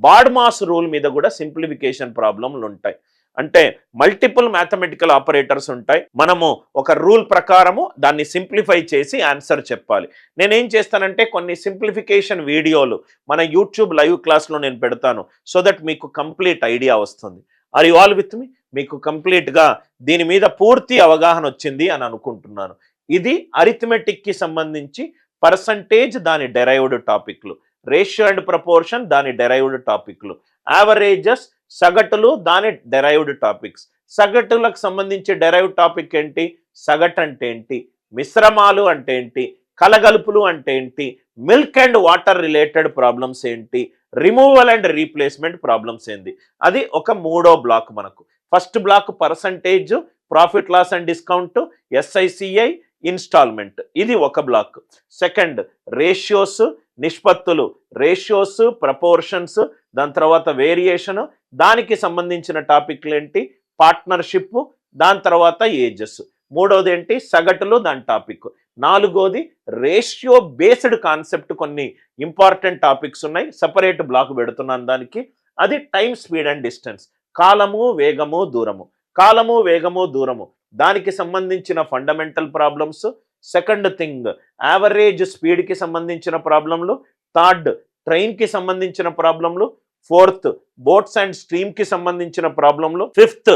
బాడ్మాస్ రూల్ మీద కూడా సింప్లిఫికేషన్ ప్రాబ్లంలు ఉంటాయి. అంటే మల్టిపుల్ మ్యాథమెటికల్ ఆపరేటర్స్ ఉంటాయి, మనము ఒక రూల్ ప్రకారము దాన్ని సింప్లిఫై చేసి ఆన్సర్ చెప్పాలి. నేనేం చేస్తానంటే కొన్ని సింప్లిఫికేషన్ వీడియోలు మన యూట్యూబ్ లైవ్ క్లాస్లో నేను పెడతాను, సో దట్ మీకు కంప్లీట్ ఐడియా వస్తుంది. ఆర్ యు ఆల్ విత్ మీ? మీకు కంప్లీట్గా దీని మీద పూర్తి అవగాహన వచ్చింది అని అనుకుంటున్నాను. ఇది అరిథమెటిక్కి సంబంధించి పర్సంటేజ్ దాని డెరైవ్డ్ టాపిక్లు, రేషియో అండ్ ప్రపోర్షన్ దాని డెరైవ్డ్ టాపిక్లు, యావరేజెస్ సగటులు దాని డెరైవ్డ్ టాపిక్స్. సగటులకు సంబంధించి డెరైవ్డ్ టాపిక్ ఏంటి, సగటు అంటే ఏంటి, మిశ్రమాలు అంటే ఏంటి, కలగలుపులు అంటే ఏంటి, milk and water related problems ఏంటి, రిమూవల్ అండ్ రీప్లేస్మెంట్ ప్రాబ్లమ్స్ ఏంటి. అది ఒక 3వ బ్లాక్ మనకు. First block percentage, profit loss and discount, SI CI, instalment, ఇది ఒక బ్లాక్. సెకండ్ రేషియోస్, నిష్పత్తులు, రేషియోస్, ప్రపోర్షన్స్, దాని తర్వాత వేరియేషన్, దానికి సంబంధించిన టాపిక్లు ఏంటి, పార్ట్నర్షిప్, దాని తర్వాత ఏజెస్. మూడవది ఏంటి, సగటులు, దాని టాపిక్. నాలుగోది రేషియో బేస్డ్ కాన్సెప్ట్, కొన్ని ఇంపార్టెంట్ టాపిక్స్ ఉన్నాయి, సపరేట్ బ్లాక్ పెడుతున్నాను దానికి. అది టైం, స్పీడ్ అండ్ డిస్టెన్స్, కాలము, వేగము, దూరము. కాలము, వేగము, దూరము దానికి సంబంధించిన fundamental problems. Second thing average స్పీడ్కి సంబంధించిన ప్రాబ్లంలు. థర్డ్ ట్రైన్కి సంబంధించిన ప్రాబ్లంలు. ఫోర్త్ బోట్స్ అండ్ స్ట్రీమ్కి సంబంధించిన ప్రాబ్లంలు. ఫిఫ్త్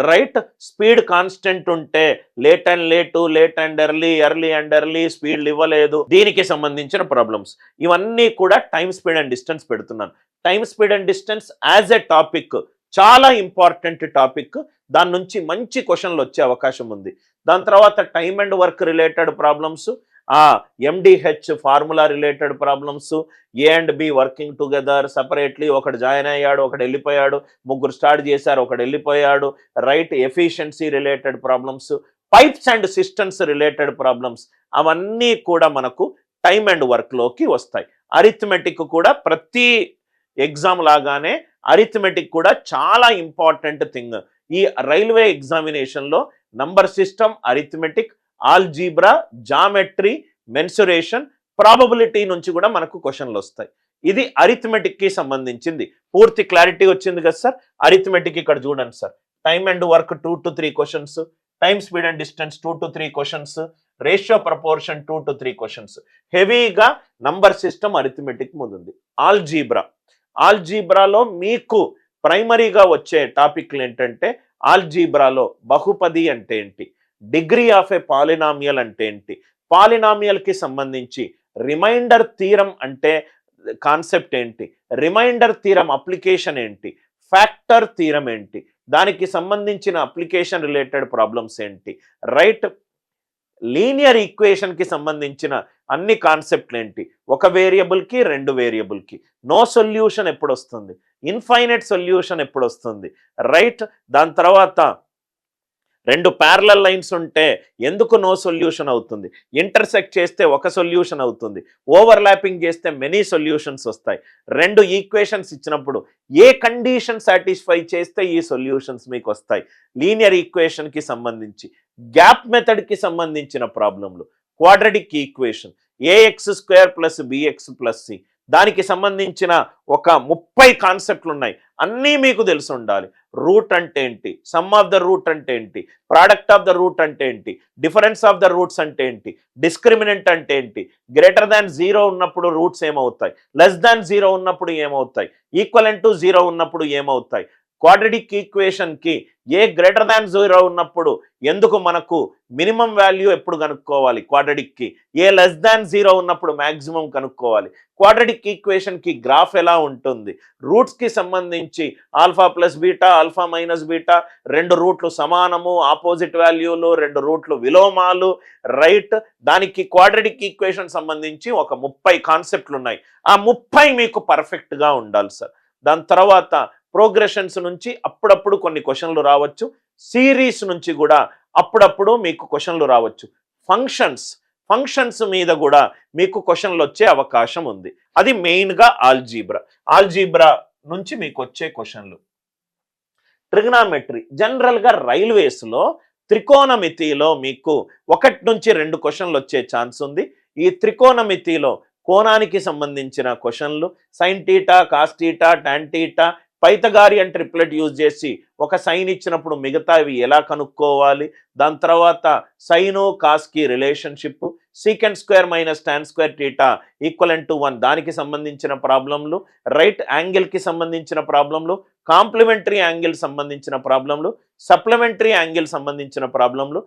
రైట్ స్పీడ్ కాన్స్టెంట్ ఉంటే late and late, late and early, early and early, స్పీడ్లు ఇవ్వలేదు, దీనికి సంబంధించిన ప్రాబ్లమ్స్. ఇవన్నీ కూడా టైం, స్పీడ్ అండ్ డిస్టెన్స్ పెడుతున్నాను. Time, speed and distance as a topic చాలా ఇంపార్టెంట్ టాపిక్, దాని నుంచి మంచి క్వశ్చన్లు వచ్చే అవకాశం ఉంది. దాని తర్వాత time and work related problems, MDH formula related problems, A and be working together, separately ఒకటి జాయిన్ అయ్యాడు, ఒకటి వెళ్ళిపోయాడు, ముగ్గురు స్టార్ట్ చేశారు, ఒకటి వెళ్ళిపోయాడు, right efficiency related problems, pipes and systems related problems, అవన్నీ కూడా మనకు టైం అండ్ వర్క్లోకి వస్తాయి. అరిథమెటిక్ కూడా ప్రతి ఎగ్జామ్ లాగానే అరిథమెటిక్ కూడా చాలా ఇంపార్టెంట్ థింగ్. ఈ రైల్వే ఎగ్జామినేషన్లో number system, arithmetic, algebra, geometry, mensuration, probability నుంచి కూడా మనకు క్వశ్చన్లు వస్తాయి. ఇది అరిథమెటిక్కి సంబంధించింది. పూర్తి క్లారిటీ వచ్చింది కదా సార్? అరిథమెటిక్ ఇక్కడ చూడండి sir, time and work 2 to 3 questions, time, speed and distance 2 to 3 questions, ratio proportion 2 to 3 questions. హెవీగా నంబర్ సిస్టమ్, అరిథమెటిక్ ముందుంది. ఆల్జీబ్రాలో మీకు ప్రైమరీగా వచ్చే టాపిక్లు ఏంటంటే, ఆల్జీబ్రాలో బహుపది అంటే ఏంటి, డిగ్రీ ఆఫ్ ఏ పాలినామియల్ అంటే ఏంటి, పాలినామియల్కి సంబంధించి రిమైండర్ థీరం అంటే కాన్సెప్ట్ ఏంటి, రిమైండర్ థీరం అప్లికేషన్ ఏంటి, ఫ్యాక్టర్ థీరం ఏంటి, దానికి సంబంధించిన అప్లికేషన్ రిలేటెడ్ ప్రాబ్లమ్స్ ఏంటి, రైట్ లీనియర్ ఈక్వేషన్కి సంబంధించిన అన్ని కాన్సెప్ట్లు ఏంటి, ఒక వేరియబుల్కి, 2 వేరియబుల్కి, నో సొల్యూషన్ ఎప్పుడు వస్తుంది, ఇన్ఫైనైట్ సొల్యూషన్ ఎప్పుడు వస్తుంది, రైట్. దాని తర్వాత 2 ప్యారలల్ లైన్స్ ఉంటే ఎందుకు నో సొల్యూషన్ అవుతుంది, ఇంటర్సెక్ట్ చేస్తే ఒక సొల్యూషన్ అవుతుంది, ఓవర్లాపింగ్ చేస్తే మెనీ సొల్యూషన్స్ వస్తాయి. 2 ఈక్వేషన్స్ ఇచ్చినప్పుడు ఏ కండిషన్ సాటిస్ఫై చేస్తే ఈ సొల్యూషన్స్ మీకు వస్తాయి. లీనియర్ ఈక్వేషన్కి సంబంధించి, గ్యాప్ మెథడ్కి సంబంధించిన ప్రాబ్లంలు, quadratic equation, ax² + bx + c, దానికి సంబంధించిన ఒక 30 కాన్సెప్ట్లు ఉన్నాయి, అన్నీ మీకు తెలిసి ఉండాలి. రూట్ అంటే ఏంటి, సమ్ ఆఫ్ ద రూట్ అంటే ఏంటి, ప్రోడక్ట్ ఆఫ్ ద రూట్ అంటే ఏంటి, డిఫరెన్స్ ఆఫ్ ద రూట్స్ అంటే ఏంటి, డిస్క్రిమినెంట్ అంటే ఏంటి, గ్రేటర్ దాన్ 0 ఉన్నప్పుడు రూట్స్ ఏమవుతాయి, లెస్ దాన్ 0 ఉన్నప్పుడు ఏమవుతాయి, ఈక్వలెంట్ టు 0 ఉన్నప్పుడు ఏమవుతాయి, క్వాడ్రాటిక్ ఈక్వేషన్ కి ఏ గ్రేటర్ దాన్ 0 ఉన్నప్పుడు ఎందుకు మనకు మినిమం వాల్యూ ఎప్పుడు కనుక్కోవాలి క్వాడ్రాటిక్ కి, ఏ లెస్ దాన్ 0 ఉన్నప్పుడు మాక్సిమం కనుక్కోవాలి, క్వాడ్రాటిక్ ఈక్వేషన్ కి గ్రాఫ్ ఎలా ఉంటుంది, రూట్స్ కి సంబంధించి alpha plus beta alpha minus beta, 2 రూట్లు సమానము ఆపోజిట్ వాల్యూలు, 2 రూట్లు విలోమాలు, రైట్. దానికి క్వాడ్రాటిక్ ఈక్వేషన్ సంబంధించి ఒక 30 కాన్సెప్ట్లు ఉన్నాయి. ఆ 30 మీకు పర్ఫెక్ట్ గా ఉండాలి సార్. దాని తర్వాత ప్రోగ్రెషన్స్ నుంచి అప్పుడప్పుడు కొన్ని క్వశ్చన్లు రావచ్చు, సిరీస్ నుంచి కూడా అప్పుడప్పుడు మీకు క్వశ్చన్లు రావచ్చు, ఫంక్షన్స్ మీద కూడా మీకు క్వశ్చన్లు వచ్చే అవకాశం ఉంది. అది మెయిన్గా ఆల్జీబ్రా నుంచి మీకు వచ్చే క్వశ్చన్లు. ట్రిగ్నామెట్రీ జనరల్గా రైల్వేస్లో త్రికోణమితిలో మీకు 1 నుంచి 2 క్వశ్చన్లు వచ్చే ఛాన్స్ ఉంది. ఈ త్రికోణమితిలో కోణానికి సంబంధించిన క్వశ్చన్లు, sine theta cos theta tan theta, Pythagorean triplet use చేసి ఒక సైన్ ఇచ్చినప్పుడు మిగతావి ఎలా కనుక్కోవాలి, దాని తర్వాత సైను కాస్కి relationship, secant square minus tan square theta equivalent to 1 దానికి సంబంధించిన ప్రాబ్లంలు, రైట్ యాంగిల్కి సంబంధించిన ప్రాబ్లంలు, కాంప్లిమెంటరీ యాంగిల్ సంబంధించిన ప్రాబ్లంలు, సప్లిమెంటరీ యాంగిల్ సంబంధించిన ప్రాబ్లంలు,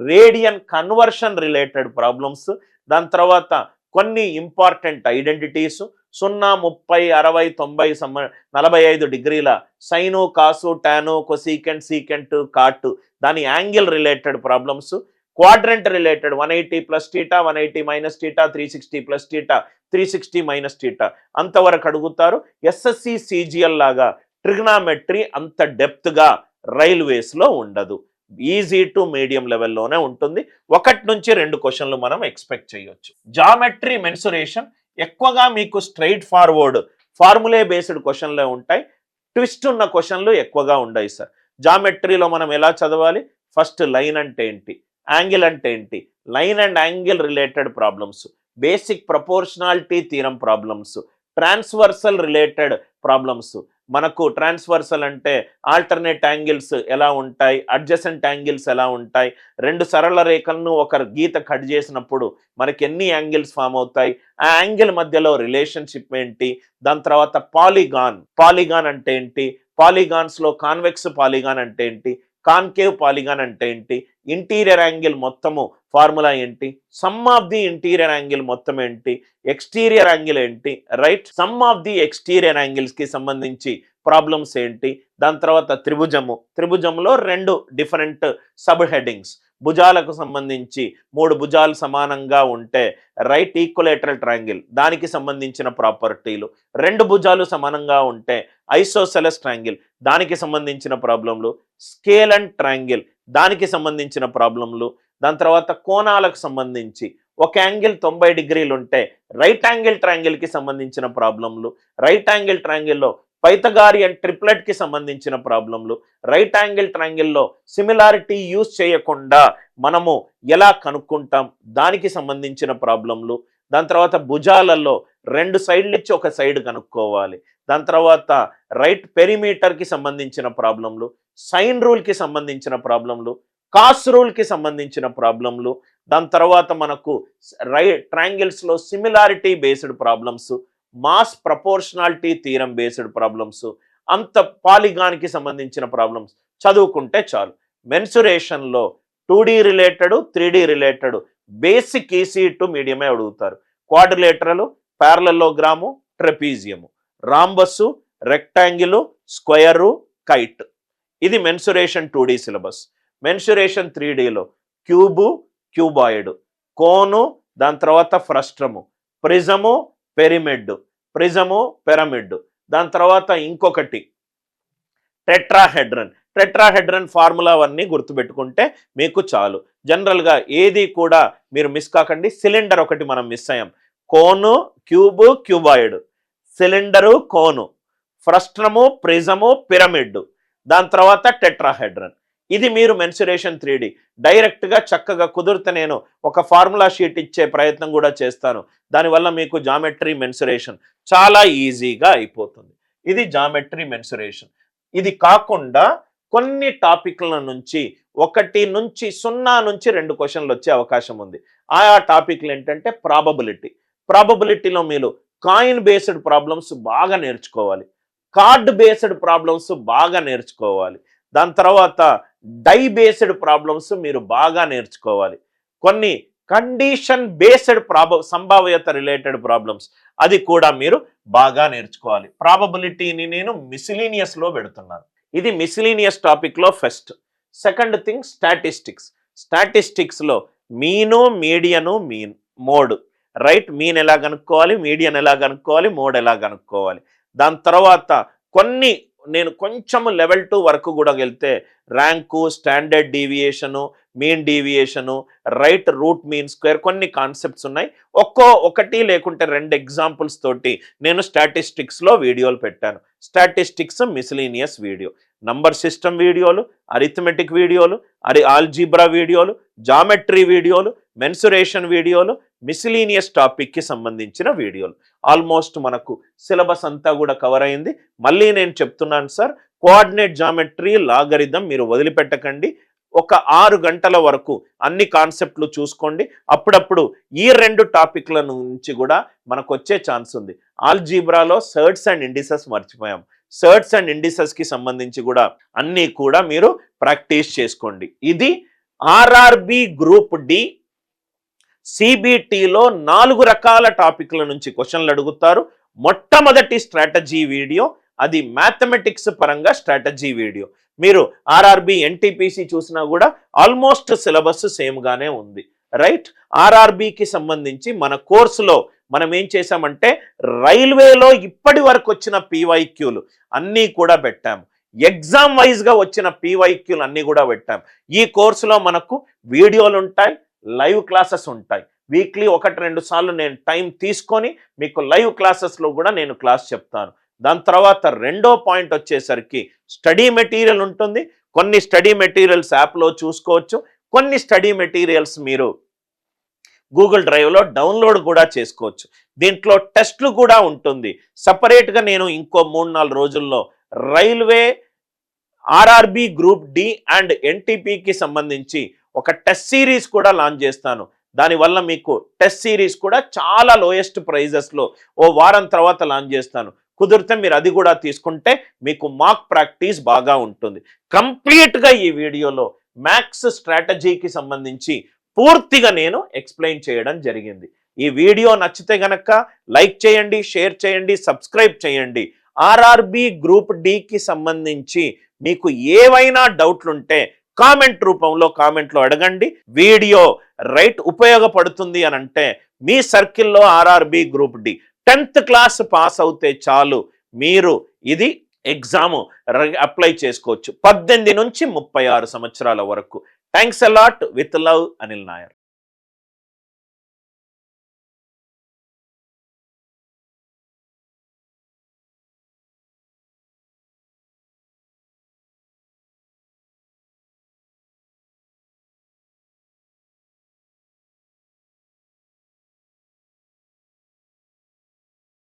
రేడియన్ కన్వర్షన్ రిలేటెడ్ ప్రాబ్లమ్స్, దాని తర్వాత కొన్ని ఇంపార్టెంట్ ఐడెంటిటీస్ 0, 30, 60, 90, 45 డిగ్రీల సైను కాసు టాను కొసీకెంట్ సీకెంట్ కాట్ దాని angle related problems, quadrant related 180 plus theta 180 minus theta 360 plus theta 360 minus theta అంతవరకు అడుగుతారు. ఎస్ఎస్సి సిజిఎల్ లాగా ట్రిగ్నామెట్రీ అంత డెప్త్గా రైల్వేస్లో ఉండదు, ఈజీ టు మీడియం లెవెల్లోనే ఉంటుంది. 1 నుంచి 2 క్వశ్చన్లు మనం ఎక్స్పెక్ట్ చేయొచ్చు. జామెట్రీ మెన్సురేషన్ ఎక్కువగా మీకు స్ట్రైట్ ఫార్వర్డ్ ఫార్ములే బేస్డ్ క్వశ్చన్లే ఉంటాయి, ట్విస్ట్ ఉన్న క్వశ్చన్లు ఎక్కువగా ఉండవు సార్. జామెట్రీలో మనం ఎలా చదవాలి, ఫస్ట్ లైన్ అంటే ఏంటి, యాంగిల్ అంటే ఏంటి, line and angle related problems, basic proportionality theorem problems, transversal related problems. మనకు ట్రాన్స్వర్సల్ అంటే ఆల్టర్నేట్ యాంగిల్స్ ఎలా ఉంటాయి, అడ్జసెంట్ యాంగిల్స్ ఎలా ఉంటాయి, 2 సరళ రేఖలను ఒక గీత కట్ చేసినప్పుడు మనకి ఎన్ని యాంగిల్స్ ఫామ్ అవుతాయి, ఆ యాంగిల్ మధ్యలో రిలేషన్షిప్ ఏంటి, దాని తర్వాత పాలిగాన్ అంటే ఏంటి, పాలిగాన్స్లో కాన్వెక్స్ పాలిగాన్ అంటే ఏంటి, కాన్కేవ్ పాలిగాన్ అంటే ఏంటి, ఇంటీరియర్ యాంగిల్ మొత్తము ఫార్ములా ఏంటి, some of the interior angle మొత్తం ఏంటి, ఎక్స్టీరియర్ యాంగిల్ ఏంటి, right, some of the exterior angles కి సంబంధించి ప్రాబ్లమ్స్ ఏంటి, దాని తర్వాత త్రిభుజంలో 2 డిఫరెంట్ సబ్ హెడ్డింగ్స్, భుజాలకు సంబంధించి 3 భుజాలు సమానంగా ఉంటే రైట్ ఈక్వలేటరల్ ట్రయాంగిల్ దానికి సంబంధించిన ప్రాపర్టీలు, 2 భుజాలు సమానంగా ఉంటే ఐసోసెలస్ ట్రయాంగిల్ దానికి సంబంధించిన ప్రాబ్లంలు, స్కేల్ అండ్ ట్రయాంగిల్ దానికి సంబంధించిన ప్రాబ్లంలు, దాని తర్వాత కోణాలకు సంబంధించి ఒక యాంగిల్ 90 డిగ్రీలు ఉంటే రైట్ యాంగిల్ ట్రయాంగిల్ కి సంబంధించిన ప్రాబ్లంలు, రైట్ యాంగిల్ ట్రయాంగిల్లో పైథాగోరియన్ ట్రిప్లెట్ కి సంబంధించిన ప్రాబ్లంలు, రైట్ యాంగిల్ ట్రయాంగిల్లో సిమిలారిటీ యూజ్ చేయకుండా మనము ఎలా కనుక్కుంటాం దానికి సంబంధించిన ప్రాబ్లంలు, దాని తర్వాత భుజాలలో 2 సైడ్లు ఇచ్చి ఒక సైడ్ కనుక్కోవాలి, దాని తర్వాత రైట్ పెరిమీటర్ కి సంబంధించిన ప్రాబ్లంలు, సైన్ రూల్ కి సంబంధించిన ప్రాబ్లంలు, కాస్ రూల్ కి సంబంధించిన ప్రాబ్లంలు, దాని తర్వాత మనకు రైట్ ట్రయాంగిల్స్ లో similarity based problems, mass proportionality theorem based problems, అంత పాలిగాన్ కి సంబంధించిన ప్రాబ్లమ్స్ చదువుకుంటే చాలు. మెన్సురేషన్ లో 2D related 3D related basic easy to మీడియమే అడుగుతారు. Quadrilateral, parallelogram, trapezium, rhombus, rectangle, square, kite. ఇది మెన్సురేషన్ 2D సిలబస్. మెన్సురేషన్ 3Dలో క్యూబు, క్యూబాయిడ్, కోను, దాని తర్వాత ఫ్రస్ట్రము, ప్రిజము, పిరమిడ్, దాని తర్వాత ఇంకొకటి టెట్రాహెడ్రన్ ఫార్ములా అవన్నీ గుర్తుపెట్టుకుంటే మీకు చాలు. జనరల్గా ఏది కూడా మీరు మిస్ కాకండి. సిలిండర్ ఒకటి మనం మిస్ అయ్యాం, cone, cube, cuboid, cylinder, cone, frustum, prism, pyramid, దాని తర్వాత టెట్రాహెడ్రన్. ఇది మీరు మెన్సురేషన్ 3D డైరెక్ట్గా చక్కగా కుదిరితే నేను ఒక ఫార్ములా షీట్ ఇచ్చే ప్రయత్నం కూడా చేస్తాను. దానివల్ల మీకు జామెట్రీ మెన్సురేషన్ చాలా ఈజీగా అయిపోతుంది. ఇది జామెట్రీ మెన్సురేషన్. ఇది కాకుండా కొన్ని టాపిక్ల నుంచి 1 నుంచి 0 నుంచి 2 క్వశ్చన్లు వచ్చే అవకాశం ఉంది. ఆయా టాపిక్లు ఏంటంటే ప్రాబబిలిటీలో మీరు కాయిన్ బేస్డ్ ప్రాబ్లమ్స్ బాగా నేర్చుకోవాలి. కార్డ్ బేస్డ్ ప్రాబ్లమ్స్ బాగా నేర్చుకోవాలి. దాని తర్వాత డై బేస్డ్ ప్రాబ్లమ్స్ మీరు బాగా నేర్చుకోవాలి. కొన్ని కండిషన్ బేస్డ్ సంభావ్యత రిలేటెడ్ ప్రాబ్లమ్స్ అది కూడా మీరు బాగా నేర్చుకోవాలి. ప్రాబబిలిటీని నేను మిసిలీనియస్లో పెడుతున్నాను. ఇది మిసిలీనియస్ టాపిక్లో ఫస్ట్. సెకండ్ థింగ్ స్టాటిస్టిక్స్లో మీను, మీడియను, మోడ్. రైట్, మీన్ ఎలా కనుక్కోవాలి, మీడియన్ ఎలా కనుక్కోవాలి, మోడ్ ఎలా కనుక్కోవాలి. దాని తర్వాత కొన్ని నేను కొంచెం లెవెల్ 2 వరకు కూడా వెళ్తే rank, standard deviation, mean deviation, right, root mean square, కొన్ని కాన్సెప్ట్స్ ఉన్నాయి. ఒకటి లేకుంటే 2 ఎగ్జాంపుల్స్ తోటి నేను స్టాటిస్టిక్స్లో వీడియోలు పెట్టాను. Statistics miscellaneous video, number system వీడియోలు, అరిథమెటిక్ వీడియోలు, ఆల్జీబ్రా వీడియోలు, జామెట్రీ వీడియోలు, మెన్సురేషన్ వీడియోలు, మిసిలీనియస్ టాపిక్కి సంబంధించిన వీడియోలు. ఆల్మోస్ట్ మనకు సిలబస్ అంతా కూడా కవర్ అయింది. మళ్ళీ నేను చెప్తున్నాను సార్, కోఆర్డినేట్ జామెట్రీ, లాగరిథం మీరు వదిలిపెట్టకండి. ఒక 6 గంటల వరకు అన్ని కాన్సెప్ట్లు చూసుకోండి. అప్పుడప్పుడు ఈ 2 టాపిక్ల నుంచి కూడా మనకు వచ్చే ఛాన్స్ ఉంది. ఆల్జీబ్రాలో సర్ట్స్ అండ్ ఇండిసెస్ మర్చిపోయాం. సర్ట్స్ అండ్ ఇండిసెస్కి సంబంధించి కూడా అన్నీ కూడా మీరు ప్రాక్టీస్ చేసుకోండి. ఇది ఆర్ఆర్బి గ్రూప్ డి సిబిటిలో 4 రకాల టాపిక్ల నుంచి క్వశ్చన్లు అడుగుతారు. మొట్టమొదటి స్ట్రాటజీ వీడియో, అది మ్యాథమెటిక్స్ పరంగా స్ట్రాటజీ వీడియో. మీరు ఆర్ఆర్బి ఎన్టీపీసీ చూసినా కూడా ఆల్మోస్ట్ సిలబస్ సేమ్గానే ఉంది. రైట్, ఆర్ఆర్బికి సంబంధించి మన కోర్సులో మనం ఏం చేసామంటే రైల్వేలో ఇప్పటి వరకు వచ్చిన పీవైక్యూలు అన్నీ కూడా పెట్టాము. ఎగ్జామ్ వైజ్గా వచ్చిన పీవైక్యూలు అన్నీ కూడా పెట్టాము. ఈ కోర్సులో మనకు వీడియోలు ఉంటాయి, లైవ్ క్లాసెస్ ఉంటాయి. వీక్లీ 1-2 సార్లు నేను టైం తీసుకొని మీకు లైవ్ క్లాసెస్లో కూడా నేను క్లాస్ చెప్తాను. దాని తర్వాత రెండో పాయింట్ వచ్చేసరికి స్టడీ మెటీరియల్ ఉంటుంది. కొన్ని స్టడీ మెటీరియల్స్ యాప్లో చూసుకోవచ్చు, కొన్ని స్టడీ మెటీరియల్స్ మీరు గూగుల్ డ్రైవ్లో డౌన్లోడ్ కూడా చేసుకోవచ్చు. దీంట్లో టెస్ట్లు కూడా ఉంటుంది. సపరేట్గా నేను ఇంకో 3-4 రోజుల్లో railway, RRB group D and ఎన్టీపీకి సంబంధించి ఒక టెస్ట్ సిరీస్ కూడా లాంచ్ చేస్తాను. దానివల్ల మీకు టెస్ట్ సిరీస్ కూడా చాలా లోయెస్ట్ ప్రైజెస్లో ఓ వారం తర్వాత లాంచ్ చేస్తాను. కుదిరితే మీరు అది కూడా తీసుకుంటే మీకు మాక్ ప్రాక్టీస్ బాగా ఉంటుంది. కంప్లీట్గా ఈ వీడియోలో మ్యాథ్స్ స్ట్రాటజీకి సంబంధించి పూర్తిగా నేను ఎక్స్ప్లెయిన్ చేయడం జరిగింది. ఈ వీడియో నచ్చితే గనక లైక్ చేయండి, షేర్ చేయండి, సబ్స్క్రైబ్ చేయండి. ఆర్ఆర్బి గ్రూప్ డికి సంబంధించి మీకు ఏవైనా డౌట్లుంటే కామెంట్ రూపంలో కామెంట్లో అడగండి. వీడియో రైట్ ఉపయోగపడుతుంది అని అంటే మీ సర్కిల్లో RRB group D 10th class pass అవుతే చాలు, మీరు ఇది ఎగ్జామ్ అప్లై చేసుకోవచ్చు 18 నుంచి 36 సంవత్సరాల వరకు. Thanks a lot. With love, Anil Nair.